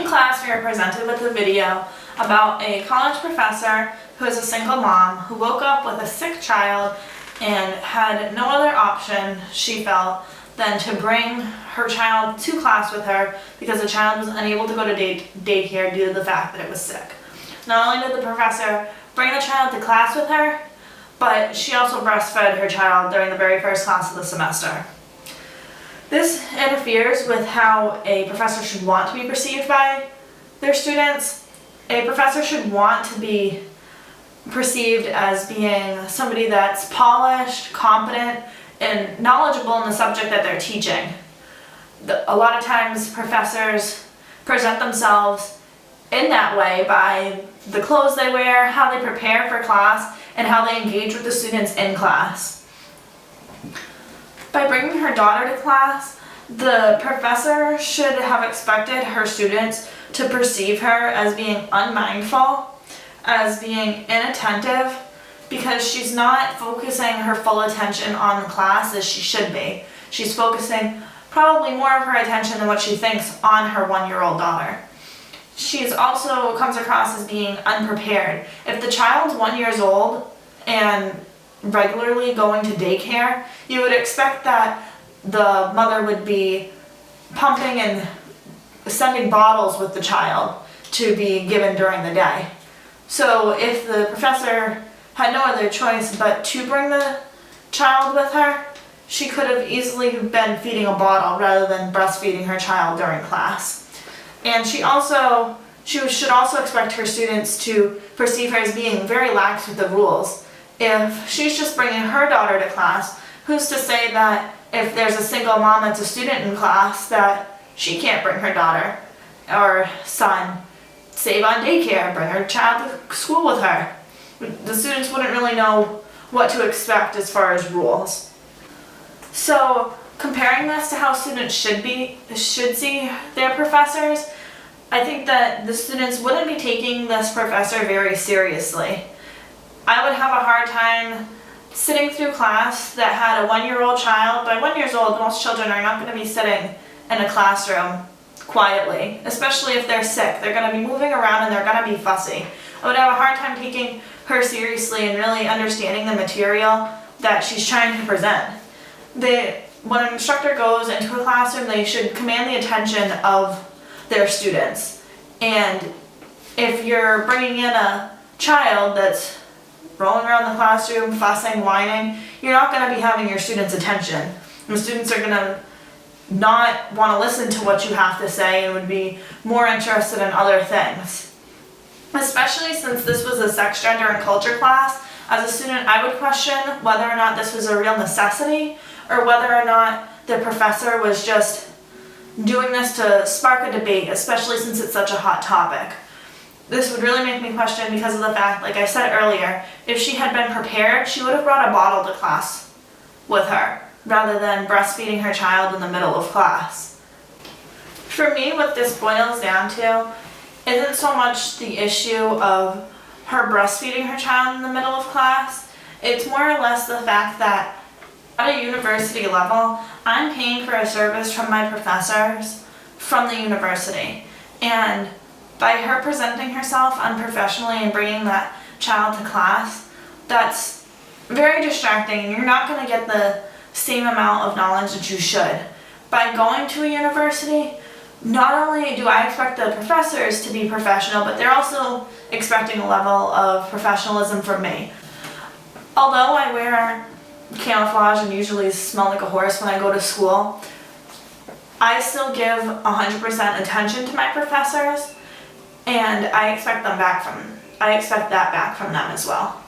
class, we were presented with a video about a college professor who is a single mom who woke up with a sick child and had no other option, she felt, than to bring her child to class with her because the child was unable to go to daycare due to the fact that it was sick. Not only did the professor bring the child to class with her, but she also breastfed her child during the very first class of the semester. This interferes with how a professor should want to be perceived by their students. A professor should want to be perceived as being somebody that's polished, competent, and knowledgeable in the subject that they're teaching. A lot of times professors present themselves in that way by the clothes they wear, how they prepare for class, and how they engage with the students in class. By bringing her daughter to class, the professor should have expected her students to perceive her as being unmindful, as being inattentive, because she's not focusing her full attention on the class as she should be. She's focusing probably more of her attention than what she thinks on her 1-year-old daughter. She's also comes across as being unprepared. If the child's 1 year old and regularly going to daycare, you would expect that the mother would be pumping and sending bottles with the child to be given during the day. So if the professor had no other choice but to bring the child with her, she could have easily been feeding a bottle rather than breastfeeding her child during class. And she should also expect her students to perceive her as being very lax with the rules. If she's just bringing her daughter to class, who's to say that if there's a single mom that's a student in class that she can't bring her daughter or son, save on daycare, bring her child to school with her. The students wouldn't really know what to expect as far as rules. So comparing this to how students should see their professors, I think that the students wouldn't be taking this professor very seriously. I would have a hard time sitting through class that had a 1-year-old child. By 1 year old, most children are not going to be sitting in a classroom quietly, especially if they're sick. They're going to be moving around and they're going to be fussy. I would have a hard time taking her seriously and really understanding the material that she's trying to present. When an instructor goes into a classroom, they should command the attention of their students. And if you're bringing in a child that's rolling around the classroom, fussing, whining, you're not going to be having your students' attention. The students are going to not want to listen to what you have to say and would be more interested in other things. Especially since this was a sex, gender, and culture class, as a student I would question whether or not this was a real necessity or whether or not the professor was just doing this to spark a debate, especially since it's such a hot topic. This would really make me question because of the fact, like I said earlier, if she had been prepared, she would have brought a bottle to class with her rather than breastfeeding her child in the middle of class. For me, what this boils down to isn't so much the issue of her breastfeeding her child in the middle of class. It's more or less the fact that at a university level, I'm paying for a service from my professors from the university. And by her presenting herself unprofessionally and bringing that child to class, that's very distracting and you're not going to get the same amount of knowledge that you should. By going to a university, not only do I expect the professors to be professional, but they're also expecting a level of professionalism from me. Although I wear camouflage and usually smell like a horse when I go to school, I still give 100% attention to my professors, and I expect that back from them as well.